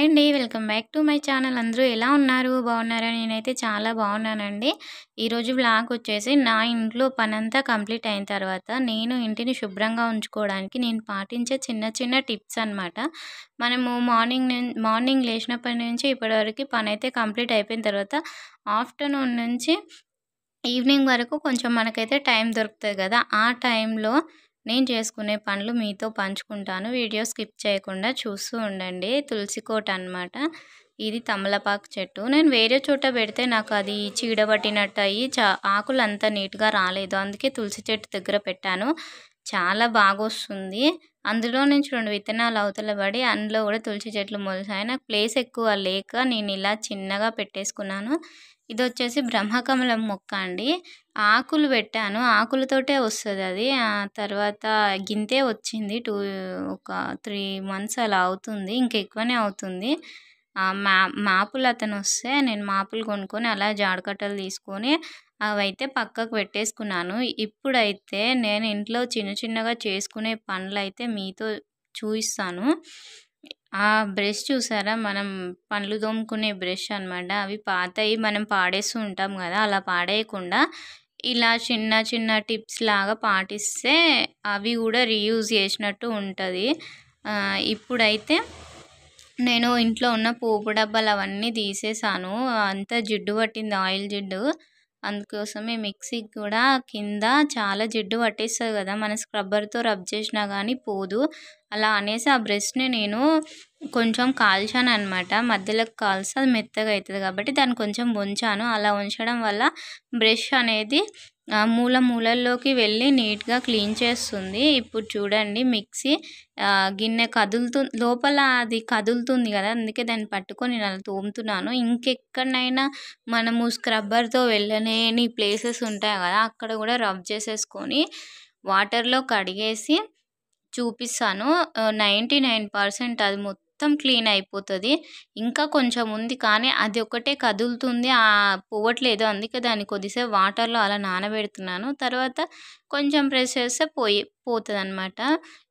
Hi అండి. Welcome back to my channel. అందరూ ఎలా ఉన్నారు? బాగున్నారా? నేనైతే చాలా బాగున్నానండి. ఈరోజు వ్లాగ్ వచ్చేసి నా ఇంట్లో పనంతా కంప్లీట్ అయిన తర్వాత నేను ఇంటిని శుభ్రంగా ఉంచుకోవడానికి నేను పాటించే చిన్న చిన్న టిప్స్ అనమాట. మనము మార్నింగ్ లేచినప్పటి నుంచి ఇప్పటివరకు పనైతే కంప్లీట్ అయిపోయిన తర్వాత ఆఫ్టర్‌నూన్ నుంచి ఈవినింగ్ వరకు కొంచెం మనకైతే టైం దొరుకుతది కదా! ఆ టైంలో నేను చేసుకునే పనులు మీతో పంచుకుంటాను. వీడియో స్కిప్ చేయకుండా చూస్తూ ఉండండి. తులసి కోట అనమాట. ఇది తమలపాకు చెట్టు. నేను వేరే చోట పెడితే నాకు అది చీడ పట్టినట్టు అయ్యి ఆకులు అంత నీట్‌గా రాలేదు. అందుకే తులసి చెట్టు దగ్గర పెట్టాను. చాలా బాగొస్తుంది. అందులో నుంచి 2 విత్తనాలు అవతల పడి అందులో కూడా తులసి చెట్లు మొలిసాయి. నాకు ప్లేస్ ఎక్కువ లేక నేను ఇలా చిన్నగా పెట్టేసుకున్నాను. ఇదొచ్చేసి బ్రహ్మకమలం మొక్క అండి. ఆకులు పెట్టాను. ఆకులతోటే వస్తదది. తర్వాత గింతే వచ్చింది. ఒక 3 మంత్స్ అలా అవుతుంది. ఇంకెక్కువనే అవుతుంది. మాపులు అతనొస్తే నేను మాపులు కొనుక్కొని అలా జాడకట్టలు తీసుకొని అవైతే పక్కకు పెట్టేసుకున్నాను. ఇప్పుడైతే నేను ఇంట్లో చిన్న చిన్నగా చేసుకునే పనులైతే మీతో చూయిస్తాను. ఆ బ్రష్ చూసారా? మనం పండ్లు తోముకునే బ్రష్ అనమాట. అవి పాతయి మనం పాడేస్తూ ఉంటాం కదా! అలా పాడేయకుండా ఇలా చిన్న చిన్న టిప్స్ లాగా పాటిస్తే అవి కూడా రీయూజ్ చేసినట్టు ఉంటది. ఇప్పుడైతే నేను ఇంట్లో ఉన్న పోపు డబ్బాలు అవన్నీ తీసేసాను. అంతా జిడ్డు పట్టింది, ఆయిల్ జిడ్డు. అందుకోసమే మిక్సీకి కూడా కింద చాలా జిడ్డు పట్టేస్తుంది కదా! మన స్క్రబ్బర్‌తో రబ్ చేసినా కానీ పోదు. అలా అనేసి ఆ బ్రష్‌ని నేను కొంచెం కాల్చాననమాట. మధ్యలోకి కాల్స్తే అది మెత్తగా అవుతది కాబట్టి దాన్ని కొంచెం వంచాను. అలా వంచడం వల్ల బ్రష్ అనేది మూలల్లోకి వెళ్ళి నీట్‌గా క్లీన్ చేస్తుంది. ఇప్పుడు చూడండి మిక్సీ గిన్నె లోపల అది కదులుతుంది కదా! అందుకే దాన్ని పట్టుకొని నేను అలా తోముతున్నాను. ఇంకెక్కడనైనా మనము స్క్రబ్బర్‌తో వెళ్ళలేని ప్లేసెస్ ఉంటాయి కదా! అక్కడ కూడా రబ్ చేసేసుకొని వాటర్‌లో కడిగేసి చూపిస్తాను. 99% అది మొత్తం క్లీన్ అయిపోతది. ఇంకా కొంచెం ఉంది కానీ అది ఒక్కటే కదులుతుంది. పోవట్లేదు. అందుకే దాన్ని కొద్దిసేపు వాటర్‌లో అలా నానబెడుతున్నాను. తర్వాత కొంచెం ప్రెస్ చేస్తే పోతదనమాట.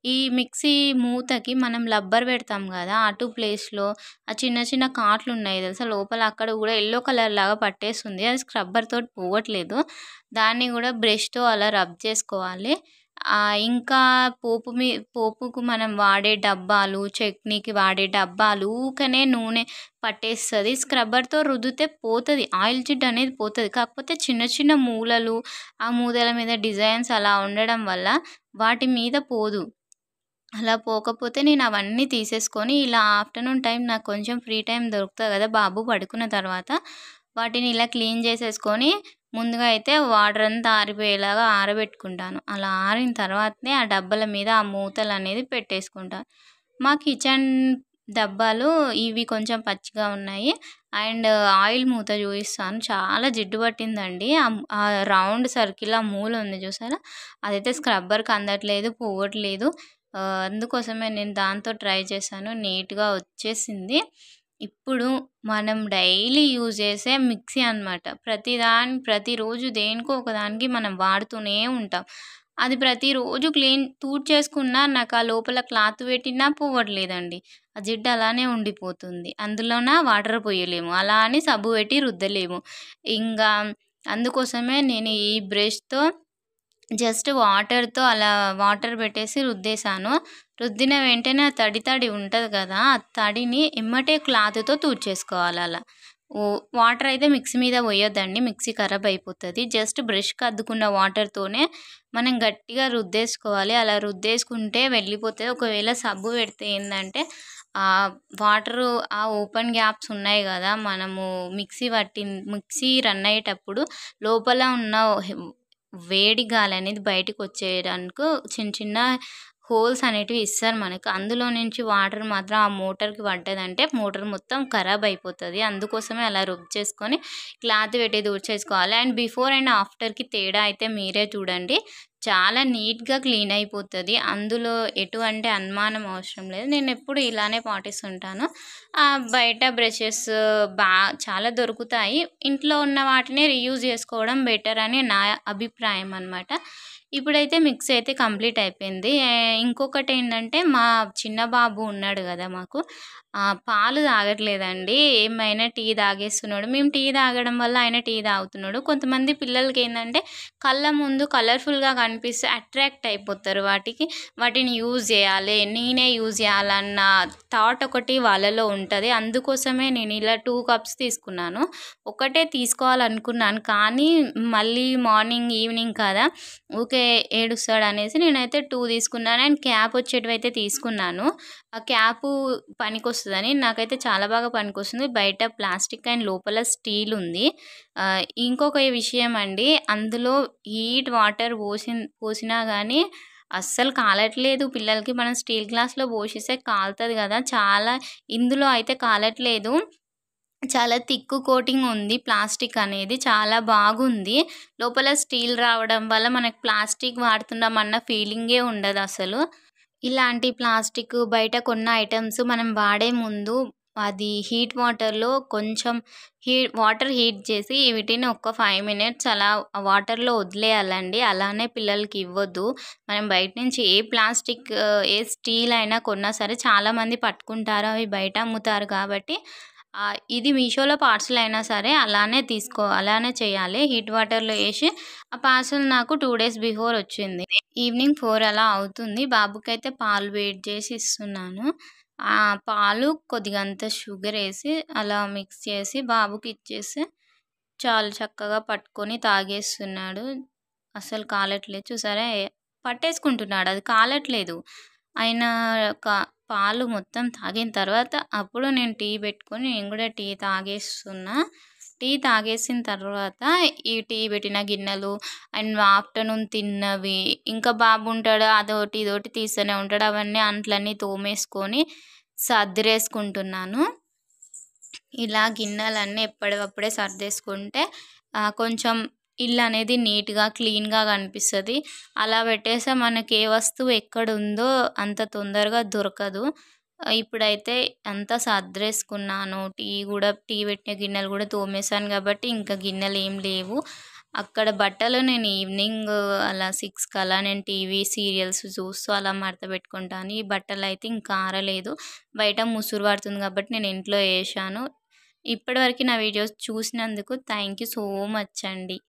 ఈ మిక్సీ మూతకి మనం రబ్బర్ పెడతాం కదా! అటు ప్లేస్‌లో ఆ చిన్న చిన్న కాట్లున్నాయి తెలుసా? లోపల అక్కడ కూడా యెల్లో కలర్ లాగా పట్టేస్తుంది. అది స్క్రబ్బర్‌తోటి పోవట్లేదు. దాన్ని కూడా బ్రష్‌తో అలా రబ్ చేసుకోవాలి. ఇంకా పోపుకు మనం వాడే డబ్బాలు, చట్నీకి వాడే డబ్బాలు ఊకనే నూనె పట్టేస్తది. స్క్రబ్బర్‌తో రుద్దితే పోతది. ఆయిల్ జిడ్ అనేది పోతది. కాకపోతే చిన్న చిన్న మూలలు, ఆ మూలల మీద డిజైన్స్ అలా ఉండడం వల్ల వాటి మీద పోదు. అలా పోకపోతే నేను అవన్నీ తీసేసుకొని ఇలా ఆఫ్టర్‌నూన్ టైం నాకు కొంచెం ఫ్రీ టైం దొరుకుతది కదా! బాబు పడుకున్న తర్వాత వాటిని ఇలా క్లీన్ చేసేసుకొని ముందుగా అయితే వాటర్ అంతా ఆరిపోయేలాగా ఆరబెట్టుకుంటాను. అలా ఆరిన తర్వాతనే ఆ డబ్బాల మీద ఆ మూతలు అనేది పెట్టేసుకుంటాను. మా కిచెన్ డబ్బాలు ఇవి కొంచెం పచ్చిగా ఉన్నాయి. అండ్ ఆయిల్ మూత చూపిస్తాను. చాలా జిడ్డు పట్టిందండి. ఆ రౌండ్ సర్కిల్ ఆ మూల ఉంది చూసారా? అదైతే స్క్రబ్బర్‌కి అందట్లేదు, పోవట్లేదు. అందుకోసమే నేను దాంతో ట్రై చేశాను. నీట్‌గా వచ్చేసింది. ఇప్పుడు మనం డైలీ యూజ్ చేసే మిక్సీ అనమాట. ప్రతిరోజు దేనికో ఒకదానికి మనం వాడుతూనే ఉంటాం. అది ప్రతిరోజు తూడ్చేసుకున్నా నాకు ఆ లోపల క్లాత్ పెట్టినా పోవట్లేదండి. ఆ జిడ్డు అలానే ఉండిపోతుంది. అందులోన వాటర్ పొయ్యలేము. అలా అని సబ్బు పెట్టి రుద్దలేము. ఇంగా అందుకోసమే నేను ఈ బ్రష్‌తో జస్ట్ వాటర్‌తో అలా వాటర్ పెట్టేసి రుద్దేశాను. రుద్దిన వెంటనే ఆ తడి ఉంటది కదా! ఆ తడిని ఎమ్మటే క్లాత్‌తో తుడిచేసుకోవాలి అలా. వాటర్ అయితే మిక్సీ మీద పోయొద్దండి. మిక్సీ ఖరాబ్ అయిపోతది. జస్ట్ బ్రష్‌కి అద్దుకున్న వాటర్‌తోనే మనం గట్టిగా రుద్దేసుకోవాలి. అలా రుద్దేసుకుంటే వెళ్ళిపోతది. ఒకవేళ సబ్బు పెడితే ఏందంటే వాటరు ఆ ఓపెన్ గ్యాప్స్ ఉన్నాయి కదా! మనము మిక్సీ రన్ అయ్యేటప్పుడు లోపల ఉన్న వేడి గాలి అనేది బయటకు వచ్చేయడానికి చిన్న చిన్న హోల్స్ అనేటివి ఇస్తారు మనకు. అందులో నుంచి వాటర్ మాత్రం ఆ మోటార్‌కి పడ్డదంటే మోటార్ మొత్తం ఖరాబ్ అయిపోతది. అందుకోసమే అలా రుబ్ చేసుకొని క్లాత్ పెట్టి తుడిచేసుకోవాలి. అండ్ బిఫోర్ అండ్ ఆఫ్టర్‌కి తేడా అయితే మీరే చూడండి. చాలా నీట్‌గా క్లీన్ అయిపోతది. అందులో ఎటువంటి అనుమానం అవసరం లేదు. నేనెప్పుడు ఇలానే పాటిస్తుంటాను. బయట బ్రషెస్ చాలా దొరుకుతాయి. ఇంట్లో ఉన్న వాటినే రీయూజ్ చేసుకోవడం బెటర్ అని నా అభిప్రాయం అనమాట. ఇప్పుడైతే మిక్సీ అయితే కంప్లీట్ అయిపోయింది. ఇంకొకటేంటంటే మా చిన్న బాబు ఉన్నాడు గదా మాకు. పాలు తాగట్లేదండి. ఏమైనా టీ తాగేస్తున్నాడు. మేము టీ తాగడం వల్ల ఆయన టీ తాగుతున్నాడు. కొంతమంది పిల్లలకేందంటే కళ్ళ ముందు కలర్‌ఫుల్‌గా కనిపిస్తే అట్రాక్ట్ అయిపోతారు వాటికి. వాటిని యూజ్ జేయాలి, నేనే యూజ్ జేయాలన్న థాట్ ఒకటి వాళ్ళలో ఉంటది. అందుకోసమే నేను ఇలా 2 కప్స్ తీసుకున్నాను. ఒకటే తీసుకోవాలనుకున్నాను. కానీ మళ్ళీ మార్నింగ్, ఈవినింగ్ కదా! ఊకే ఏడుస్తాడనేసి నేనైతే 2 తీసుకున్నాను. అండ్ క్యాప్ వచ్చేటివైతే తీసుకున్నాను. ఆ క్యాపు పనికొస్తదని. నాకైతే చాలా బాగా పనికొస్తుంది. బయట ప్లాస్టిక్ అండ్ లోపల స్టీల్ ఉంది. ఇంకొక విషయం అండి, అందులో హీట్ వాటర్ పోసినా గానీ అస్సలు కాలట్లేదు పిల్లలకి. మనం స్టీల్ గ్లాస్‌లో పోషిస్తే కాలుతది గదా! ఇందులో అయితే కాలట్లేదు. చాలా థిక్ కోటింగ్ ఉంది ప్లాస్టిక్ అనేది. చాలా బాగుంది. లోపల స్టీల్ రావడం వల్ల మనకు ప్లాస్టిక్ వాడుతున్నామన్న ఫీలింగే ఉండదసలు. ఇలాంటి ప్లాస్టిక్ బయట కొన్న ఐటెమ్స్ మనం వాడే ముందు అది హీట్ వాటర్‌లో కొంచెం వాటర్ హీట్ చేసి వీటిని ఒక 5 మినిట్స్ అలా వాటర్‌లో వదిలేయాలండి. అలానే పిల్లలకి ఇవ్వొద్దు. మనం బయట నుంచి ఏ ప్లాస్టిక్ ఏ స్టీల్ అయినా కొన్నా సరే చాలామంది పట్టుకుంటారు. అవి బయట అమ్ముతారు కాబట్టి ఇది మీషోలో పార్సెల్ అయినా సరే అలానే చేయాలి. హీట్ వాటర్‌లో ఏసి ఆ పార్సెల్ నాకు 2 డేస్ బిఫోర్ వచ్చింది. ఈవినింగ్ 4 అలా అవుతుంది. బాబుకైతే పాలు వేడి చేసి ఇస్తున్నాను. పాలు కొద్దిగంత షుగరేసి అలా మిక్స్ చేసి బాబుకిచ్చేసి చాలు చక్కగా పట్టుకొని తాగేస్తున్నాడు. అస్సలు కాలట్లేదు. చూసారా పట్టేసుకుంటున్నాడు. అది కాలట్లేదు. ఆయన క పాలు మొత్తం తాగిన తర్వాత అప్పుడు నేను టీ పెట్టుకొని నేను గూడా టీ తాగేస్తున్నా. టీ తాగేసిన తర్వాత ఈ టీ పెట్టిన గిన్నెలు అండ్ ఆఫ్టర్‌నూన్ తిన్నవి, ఇంకా బాబు ఉంటాడు అదోటి ఇదోటి తీస్తూనే ఉంటాడు. అవన్నీ అంట్లన్నీ తోమేసుకొని సర్దిరేసుకుంటున్నాను. ఇలా గిన్నెలన్నీ ఎప్పటికప్పుడే సర్దేసుకుంటే కొంచెం ఇల్లనేది నీట్‌గా, క్లీన్‌గా కనిపిస్తది. అలా పెట్టేస్తే మనకి ఏ వస్తువు ఎక్కడుందో అంత తొందరగా దొరకదు. ఇప్పుడైతే అంతా సర్దేసుకున్నాను. టీ పెట్టిన గిన్నెలు గూడా తోమేసాను కాబట్టి ఇంకా గిన్నెలేం లేవు. అక్కడ బట్టలు నేను ఈవినింగ్ అలా 6కి అలా నేను టీవీ సీరియల్స్ చూస్తూ అలా మడత పెట్టుకుంటాను. ఈ బట్టలైతే ఇంకా ఆరలేదు. బయట ముసురు పడుతుంది కాబట్టి నేను ఇంట్లో ఏశాను. ఇప్పటివరకు నా వీడియోస్ చూసినందుకు థ్యాంక్ యూ సో మచ్ అండి.